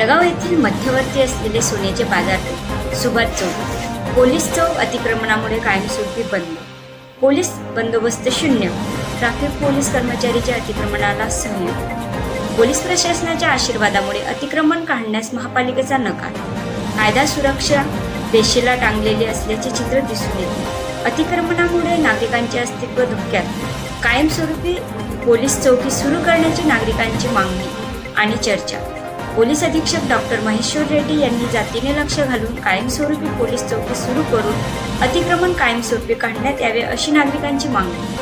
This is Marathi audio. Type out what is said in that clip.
जळगाव येथील मध्यवर्ती असलेले सोन्याचे बाजारपेठ सुभाष चौक, पोलीस चौक अतिक्रमणामुळे कायमस्वरूपी बंद. पोलीस बंदोबस्त शून्य. ट्रॅफिक पोलीस कर्मचारीच्या अतिक्रमणाला सहयोग. पोलीस प्रशासनाच्या आशीर्वादामुळे अतिक्रमण काढण्यास महापालिकेचा नकार. कायदा सुरक्षा देशीला टांगलेली असल्याचे चित्र दिसून येते. अतिक्रमणामुळे नागरिकांचे अस्तित्व धोक्यात. कायमस्वरूपी पोलीस चौकी सुरू करण्याची नागरिकांची मागणी आणि चर्चा. पोलीस अधीक्षक डॉक्टर महेश्वर रेड्डी यांनी जातीने लक्ष घालून कायमस्वरूपी पोलीस चौकी सुरू करून अतिक्रमण कायमस्वरूपी काढण्यात यावे अशी नागरिकांची मागणी.